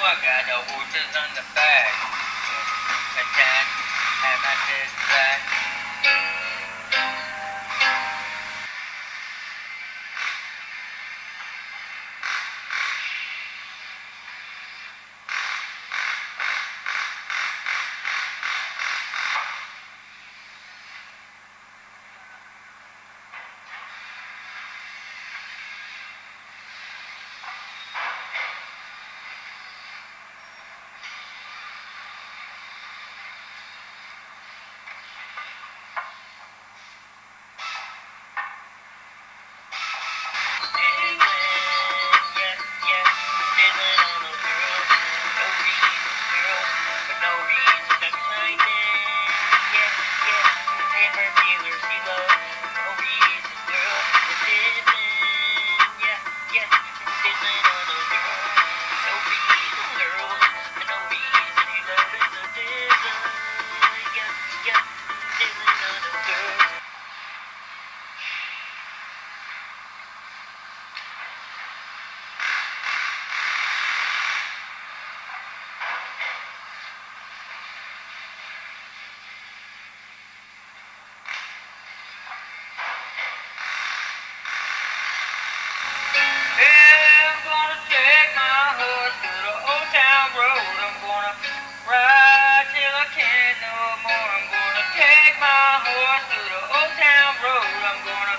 I got the horses on the back. And that, and I did that. I'm gonna take my horse to the old town road. I'm gonna ride till I can't no more. I'm gonna take my horse to the old town road. I'm gonna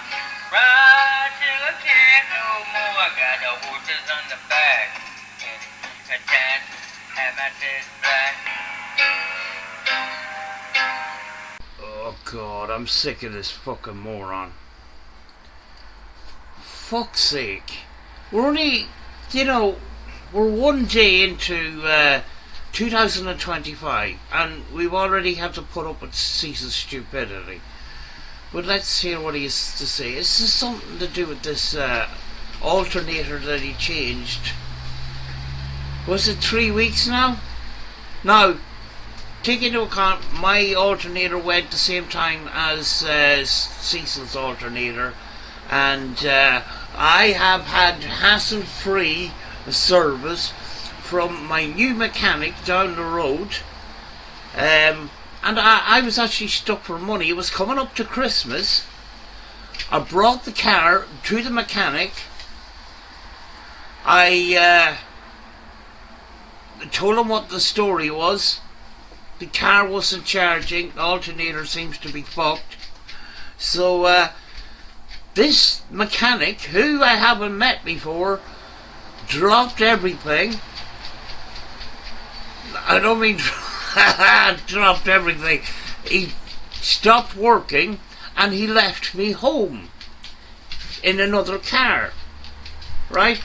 ride till I can't no more. I got the horses on the back, and that, and I did that. Oh God, I'm sick of this fucking moron. Fuck's sake. We're only, we're one day into 2025 and we've already had to put up with Cecil's stupidity. But let's hear what he has to say. This is something to do with this alternator that he changed. Was it 3 weeks now? Now, take into account my alternator went the same time as Cecil's alternator, and I have had hassle-free service from my new mechanic down the road, and I was actually stuck for money. It was coming up to Christmas. I brought the car to the mechanic. I told him what the story was. The car wasn't charging, the alternator seems to be fucked. So this mechanic, who I haven't met before, dropped everything. I don't mean dropped everything. He stopped working and he left me home in another car. Right?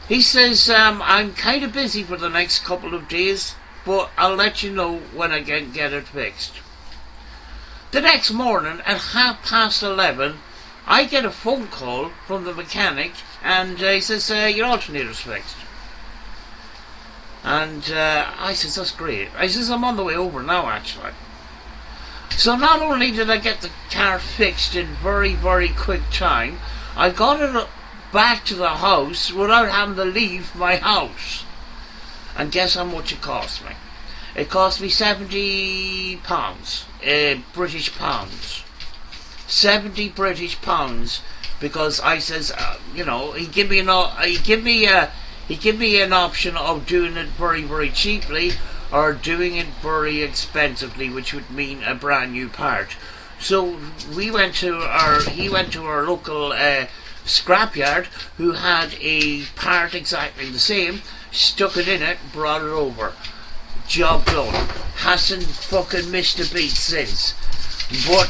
He says, I'm kind of busy for the next couple of days, but I'll let you know when I get it fixed. The next morning at 11:30, I get a phone call from the mechanic, and he says, your alternator's fixed. And I says, that's great. I says, I'm on the way over now, actually. So not only did I get the car fixed in very, very quick time, I got it back to the house without having to leave my house. And guess how much it cost me? It cost me £70, British pounds. 70 British pounds, because I says, he give me an option of doing it very, very cheaply or doing it very expensively, which would mean a brand new part. So he went to our local scrapyard, who had a part exactly the same, stuck it in it, brought it over. Job done. Hasn't fucking missed a beat since. But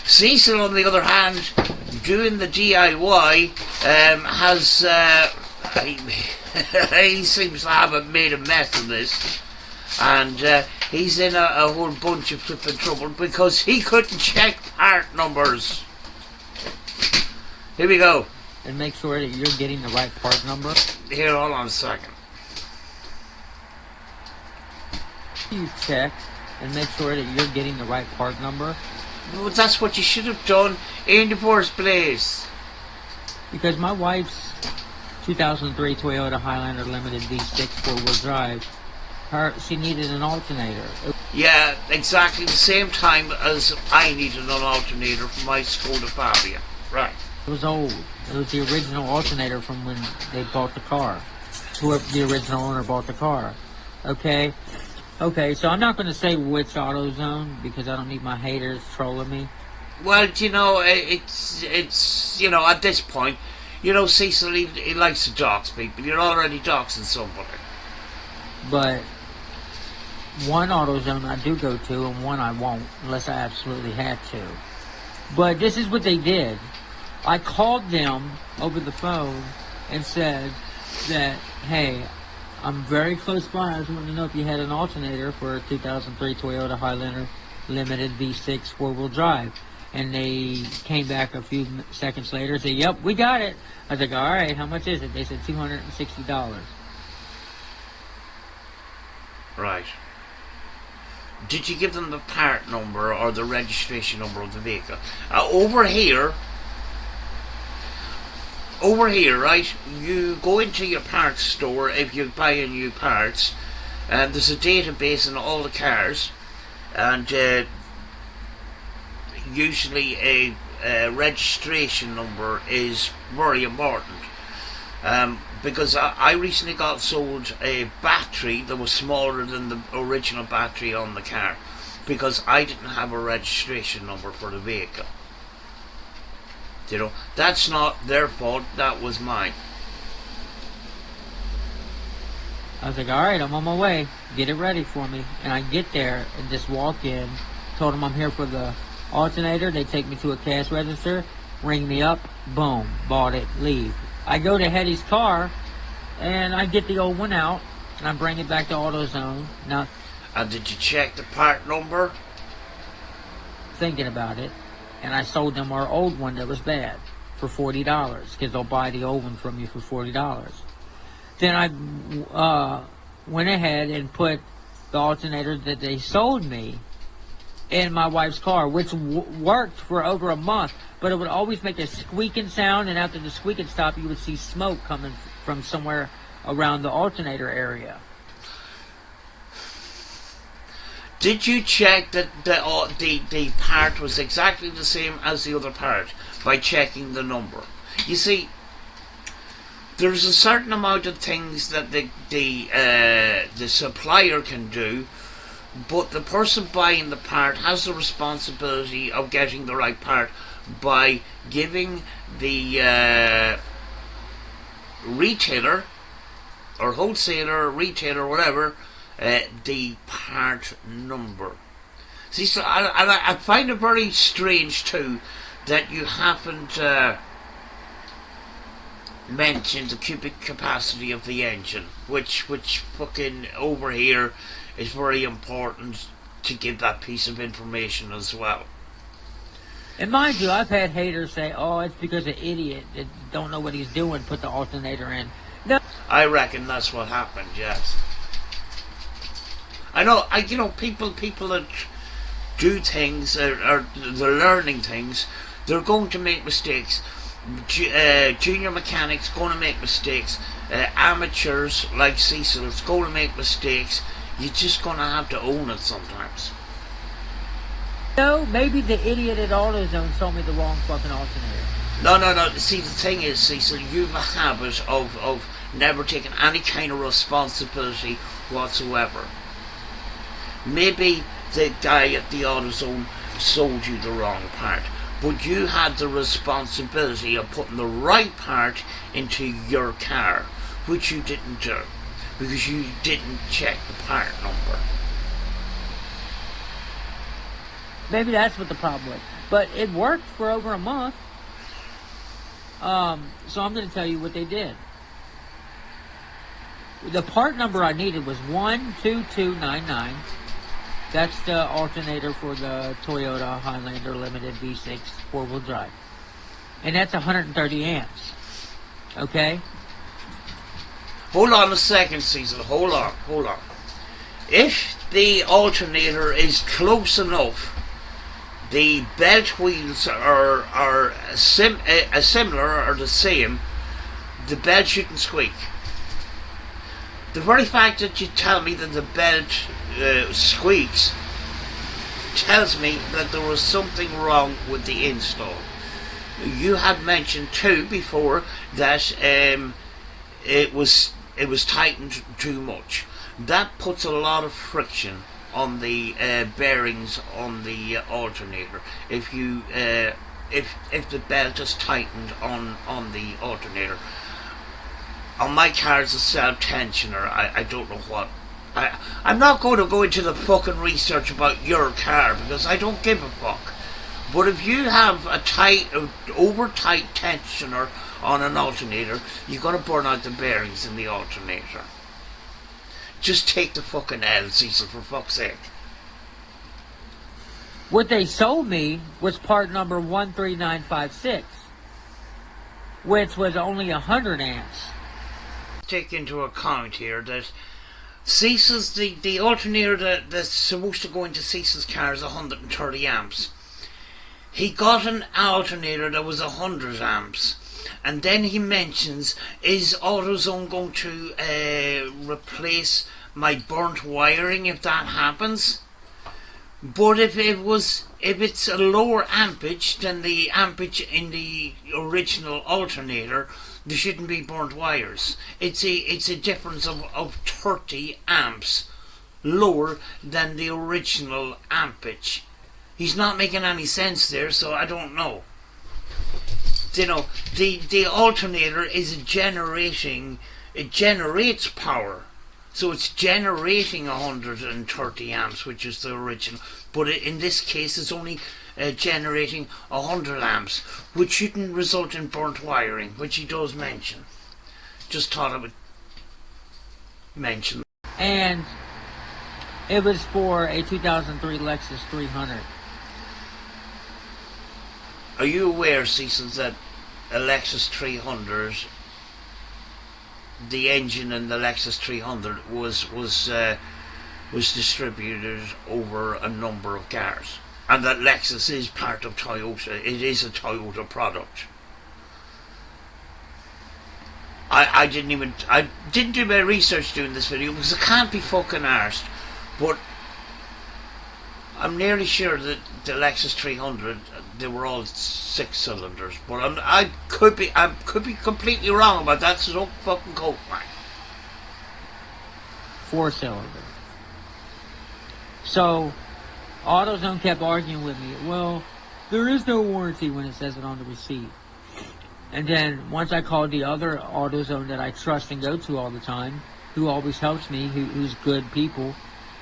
Cecil, on the other hand, doing the DIY, he seems to have made a mess of this, and he's in a whole bunch of flipping trouble because he couldn't check part numbers. Here we go. And make sure that you're getting the right part number. Here, hold on a second. You check and make sure that you're getting the right part number. Well, that's what you should have done in the first place. Because my wife's 2003 Toyota Highlander Limited V6 four-wheel drive. She needed an alternator. Yeah, exactly the same time as I needed an alternator for my Skoda Fabia. Right. It was old. It was the original alternator from when they bought the car. Whoever the original owner bought the car. Okay? Okay, so I'm not going to say which AutoZone because I don't need my haters trolling me. Well, you know, it's you know, at this point, you know, Cecil, he likes to dox people. You're already doxing somebody. But one AutoZone I do go to and one I won't unless I absolutely have to. But this is what they did. I called them over the phone and said that, hey, I'm very close by. I just wanted to know if you had an alternator for a 2003 Toyota Highlander Limited V6 four-wheel drive. And they came back a few seconds later and said, yep, we got it. I was like, all right, how much is it? They said $260. Right. Did you give them the part number or the registration number of the vehicle? Over here, right, you go into your parts store if you buy a new parts, and there's a database in all the cars, and usually a registration number is very important. Because I recently got sold a battery that was smaller than the original battery on the car, because I didn't have a registration number for the vehicle. You know, that's not their fault, that was mine. I was like, all right, I'm on my way. Get it ready for me. And I get there and just walk in, told them I'm here for the alternator. They take me to a cash register, ring me up, boom, bought it, leave. I go to Hetty's car, and I get the old one out, and I bring it back to AutoZone. Now, and did you check the part number? Thinking about it, and I sold them our old one that was bad for $40, because they'll buy the old one from you for $40. Then I went ahead and put the alternator that they sold me in my wife's car, which worked for over a month, but it would always make a squeaking sound, and after the squeaking stopped, you would see smoke coming from somewhere around the alternator area. Did you check that the part was exactly the same as the other part by checking the number? You see, there's a certain amount of things that the supplier can do, but the person buying the part has the responsibility of getting the right part by giving the retailer or wholesaler or retailer or whatever the part number. See, so I find it very strange too that you haven't mentioned the cubic capacity of the engine, which fucking over here is very important to give that piece of information as well. And mind you, I've had haters say, oh, it's because an idiot that don't know what he's doing put the alternator in. No. I reckon that's what happened, yes. I know, you know, people that do things, or they're learning things, they're going to make mistakes. Junior mechanics going to make mistakes. Amateurs like Cecils going to make mistakes. You're just going to have to own it sometimes. No, maybe the idiot at AutoZone sold me the wrong fucking alternator. No. See, the thing is, Cecil, you have a habit of never taking any kind of responsibility whatsoever. Maybe the guy at the AutoZone sold you the wrong part, but you had the responsibility of putting the right part into your car, which you didn't do, because you didn't check the part number. Maybe that's what the problem was. But it worked for over a month. So I'm going to tell you what they did. The part number I needed was 12299. That's the alternator for the Toyota Highlander Limited V6 four-wheel drive. And that's 130 amps. Okay? Hold on a second, Cecil. Hold on. If the alternator is close enough, the belt wheels are similar or the same, the belt shouldn't squeak. The very fact that you tell me that the belt squeaks tells me that there was something wrong with the install. You had mentioned too before that it was tightened too much. That puts a lot of friction on the bearings on the alternator. If the belt is tightened on the alternator. On my car it's a self-tensioner. I don't know what. I'm not going to go into the fucking research about your car because I don't give a fuck. But if you have a over tight tensioner on an alternator, you're going to burn out the bearings in the alternator. Just take the fucking L, Cecil, for fuck's sake. What they sold me was part number 13956, which was only 100 amps. Take into account here that Cecil's, the alternator that's supposed to go into Cecil's car is 130 amps. He got an alternator that was 100 amps. And then he mentions, is AutoZone going to replace my burnt wiring if that happens? But if it's a lower ampage than the ampage in the original alternator, there shouldn't be burnt wires. It's a difference of 30 amps lower than the original ampage. He's not making any sense there, so I don't know. You know, the alternator is it generates power. So it's generating 130 amps, which is the original. But in this case, it's only generating 100 amps, which shouldn't result in burnt wiring, which he does mention. Just thought I would mention. And it was for a 2003 Lexus 300. Are you aware, Cecil, that a Lexus 300, the engine in the Lexus 300 was distributed over a number of cars, and that Lexus is part of Toyota? It is a Toyota product. I didn't do my research doing this video because I can't be fucking arsed, but I'm nearly sure that the Lexus 300, they were all 6 cylinders, but I could be completely wrong about that, so don't fucking quote me. 4-cylinder. So AutoZone kept arguing with me. Well, there is no warranty when it says it on the receipt. And then once I called the other AutoZone that I trust and go to all the time, who always helps me, who's good people,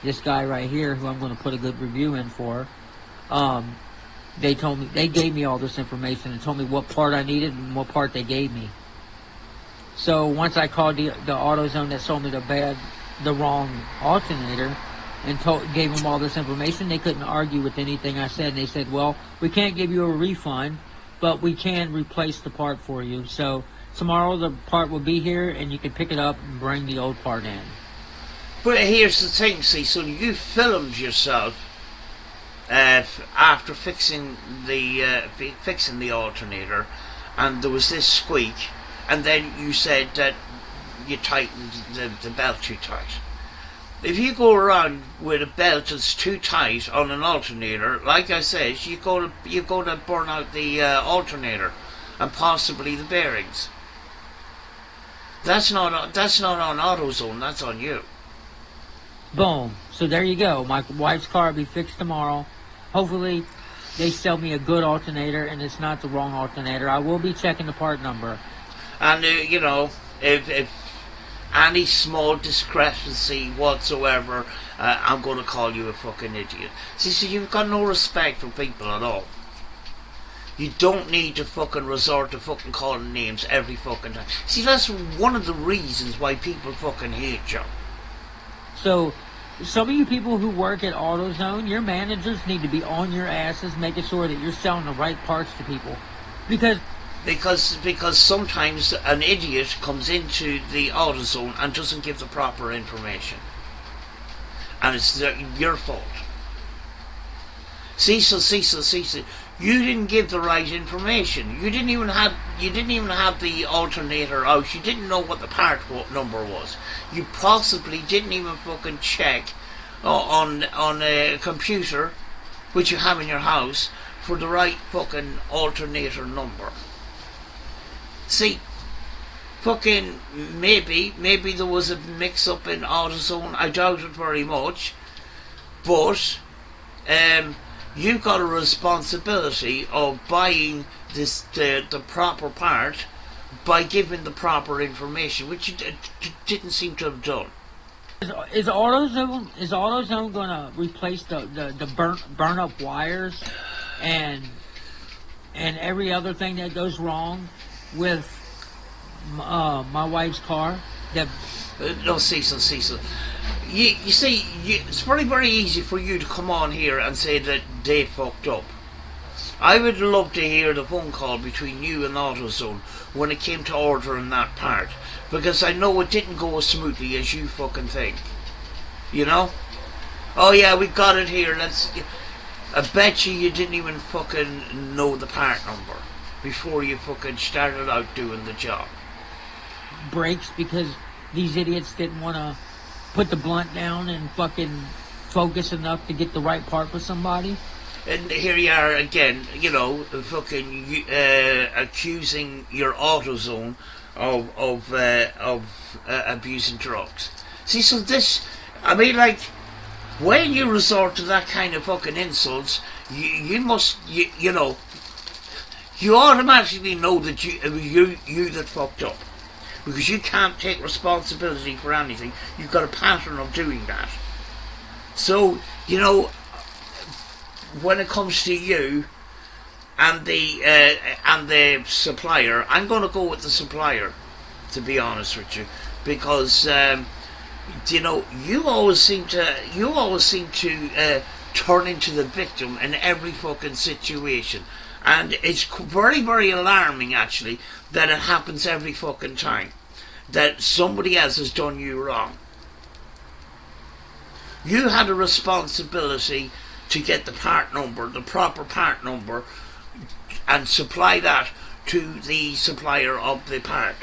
this guy right here, who I'm going to put a good review in for, they gave me all this information and told me what part I needed and what part they gave me. So once I called the AutoZone that sold me the wrong alternator and gave them all this information, they couldn't argue with anything I said. And they said, well, we can't give you a refund, but we can replace the part for you. So tomorrow the part will be here and you can pick it up and bring the old part in. But here's the thing, Cecil, you filmed yourself after fixing the alternator, and there was this squeak, and then you said that you tightened the belt too tight. If you go around with a belt that's too tight on an alternator, like I said, you're going to burn out the alternator and possibly the bearings. That's not on AutoZone. That's on you. Boom. So there you go. My wife's car will be fixed tomorrow. Hopefully they sell me a good alternator and it's not the wrong alternator. I will be checking the part number. And you know, if any small discrepancy whatsoever, I'm going to call you a fucking idiot. See, so you've got no respect for people at all. You don't need to fucking resort to fucking calling names every fucking time. See, that's one of the reasons why people fucking hate you. So, some of you people who work at AutoZone, your managers need to be on your asses making sure that you're selling the right parts to people. Because sometimes an idiot comes into the AutoZone and doesn't give the proper information. And it's your fault. Cecil, you didn't give the right information. You didn't even have the alternator out. You didn't know what the part number was. You possibly didn't even fucking check on a computer, which you have in your house, for the right fucking alternator number. See, fucking maybe there was a mix-up in AutoZone. I doubt it very much, but you've got a responsibility of buying the proper part by giving the proper information, which you didn't seem to have done. Is AutoZone going to replace the burn up wires and every other thing that goes wrong with my wife's car? No, Cecil. You see, it's very, very easy for you to come on here and say that they fucked up. I would love to hear the phone call between you and AutoZone when it came to ordering that part, because I know it didn't go as smoothly as you fucking think. You know? Oh yeah, we got it here. I bet you didn't even fucking know the part number before you fucking started out doing the job. Brakes, because these idiots didn't want to put the blunt down and fucking focus enough to get the right part for somebody. And here you are again, you know, fucking accusing your AutoZone of abusing drugs. See, so this, I mean, like, when you resort to that kind of fucking insults, you must, you know, you automatically know that you that fucked up, because you can't take responsibility for anything. You've got a pattern of doing that. So, you know, when it comes to you and the supplier, I'm going to go with the supplier, to be honest with you, because you know, you always seem to turn into the victim in every fucking situation, and it's very, very alarming actually that it happens every fucking time that somebody else has done you wrong. You had a responsibility to get the part number, the proper part number, and supply that to the supplier of the part.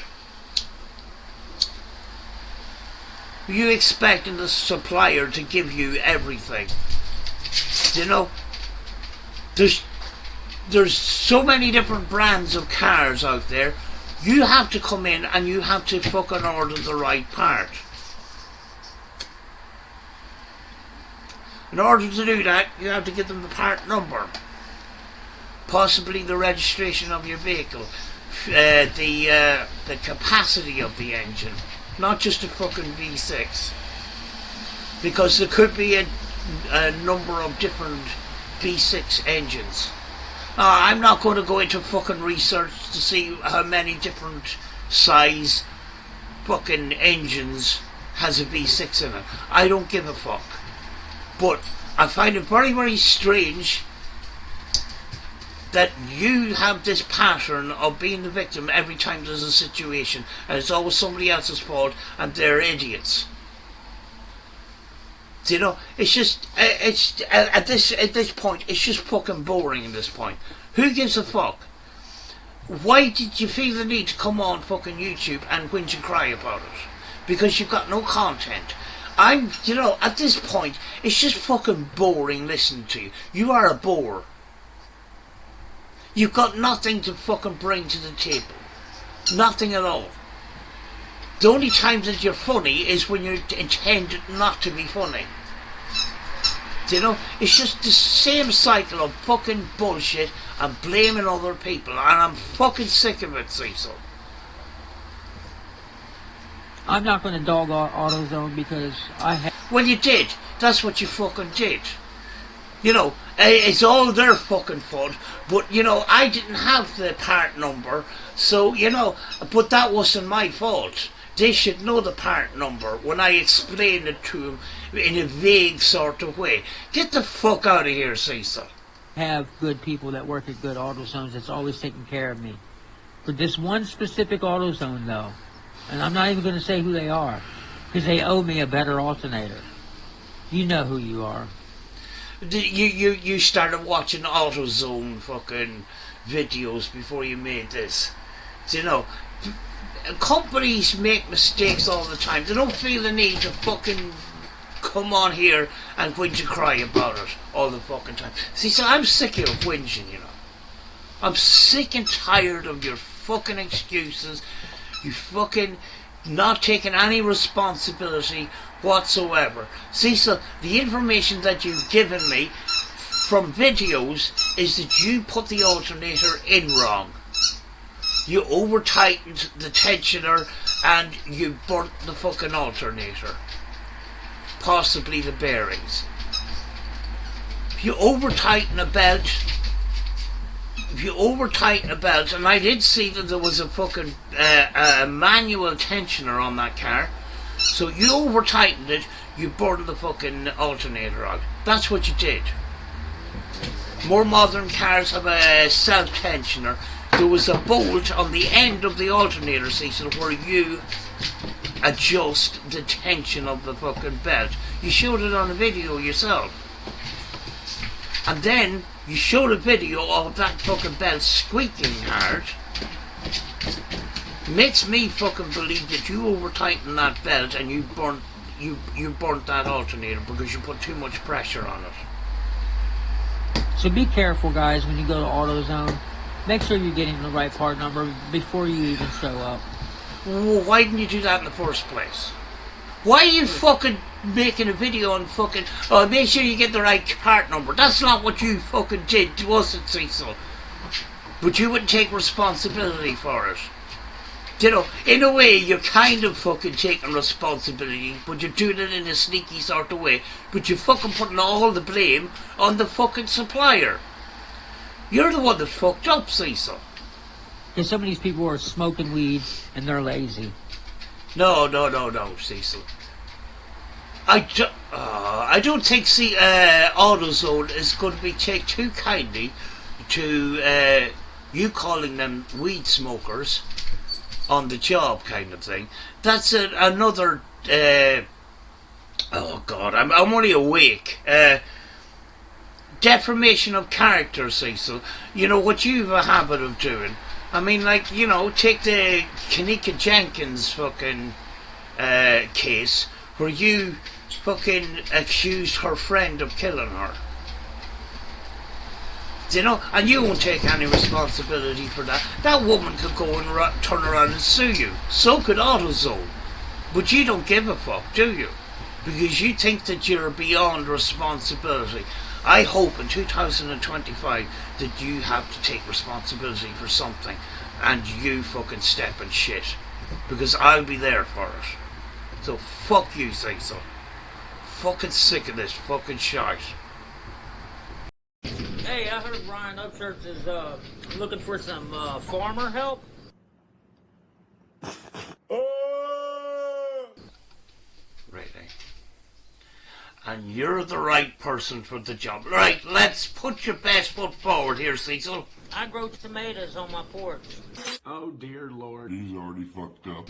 You expecting the supplier to give you everything. You know, there's so many different brands of cars out there. You have to come in and you have to fucking order the right part. In order to do that, you have to give them the part number, possibly the registration of your vehicle, the capacity of the engine, not just a fucking V6, because there could be a number of different V6 engines. I'm not going to go into fucking research to see how many different size fucking engines has a V6 in it. I don't give a fuck. But I find it very, very strange that you have this pattern of being the victim every time there's a situation, and it's always somebody else's fault, and they're idiots. You know, it's just, it's at this point, it's just fucking boring at this point. Who gives a fuck? Why did you feel the need to come on fucking YouTube and whinge and cry about it? Because you've got no content. You know, at this point, it's just fucking boring listening to you. You are a bore. You've got nothing to fucking bring to the table. Nothing at all. The only times that you're funny is when you intend not to be funny. You know, it's just the same cycle of fucking bullshit and blaming other people, and I'm fucking sick of it, Cecil. I'm not going to dog AutoZone because I have... Well, you did. That's what you fucking did. You know, it's all their fucking fault, but, you know, I didn't have the part number, so, you know, but that wasn't my fault. They should know the part number when I explain it to them in a vague sort of way. Get the fuck out of here, Cecil. Have good people that work at good AutoZones that's always taking care of me. For this one specific AutoZone, though, and I'm not even going to say who they are, because they owe me a better alternator. You know who you are. You started watching AutoZone fucking videos before you made this. Do you know? Companies make mistakes all the time. They don't feel the need to fucking come on here and whinge and cry about it all the fucking time. See, so I'm sick of whinging, you know. I'm sick and tired of your fucking excuses. You fucking not taking any responsibility whatsoever. Cecil, the information that you've given me from videos is that you put the alternator in wrong. You over tightened the tensioner and you burnt the fucking alternator. Possibly the bearings. If you over tighten a belt, and I did see that there was a fucking manual tensioner on that car, so you over tightened it, you burned the fucking alternator out. That's what you did. More modern cars have a self tensioner. There was a bolt on the end of the alternator, Cecil, where you adjust the tension of the fucking belt. You showed it on a video yourself. And then you showed a video of that fucking belt squeaking hard. Makes me fucking believe that you over tightened that belt and you burnt that alternator because you put too much pressure on it. So be careful, guys, when you go to AutoZone. Make sure you're getting the right part number before you even show up. Well, why didn't you do that in the first place? Why are you fucking making a video on fucking... Oh, make sure you get the right part number. That's not what you fucking did, was it, Cecil? But you wouldn't take responsibility for it. You know, in a way, you're kind of fucking taking responsibility, but you're doing it in a sneaky sort of way. But you're fucking putting all the blame on the fucking supplier. You're the one that fucked up, Cecil. Because some of these people are smoking weed and they're lazy. No, Cecil. I don't think AutoZone is going to be take too kindly to you calling them weed smokers on the job kind of thing. That's another... oh God, I'm only awake. Defamation of character, Cecil. You know what you have a habit of doing. I mean, like, you know, take the Kanika Jenkins fucking case where you fucking accused her friend of killing her. You know, and you won't take any responsibility for that. That woman could go and turn around and sue you. So could AutoZone. But you don't give a fuck, do you? Because you think that you're beyond responsibility. I hope in 2025 that you have to take responsibility for something and you fucking step in shit. Because I'll be there for it. So fuck you, Cecil. Fucking sick of this fucking shite. Hey, I heard Ryan Upchurch is looking for some farmer help. Right, eh? And you're the right person for the job. Right, let's put your best foot forward here, Cecil. I grow tomatoes on my porch. Oh dear Lord. He's already fucked up.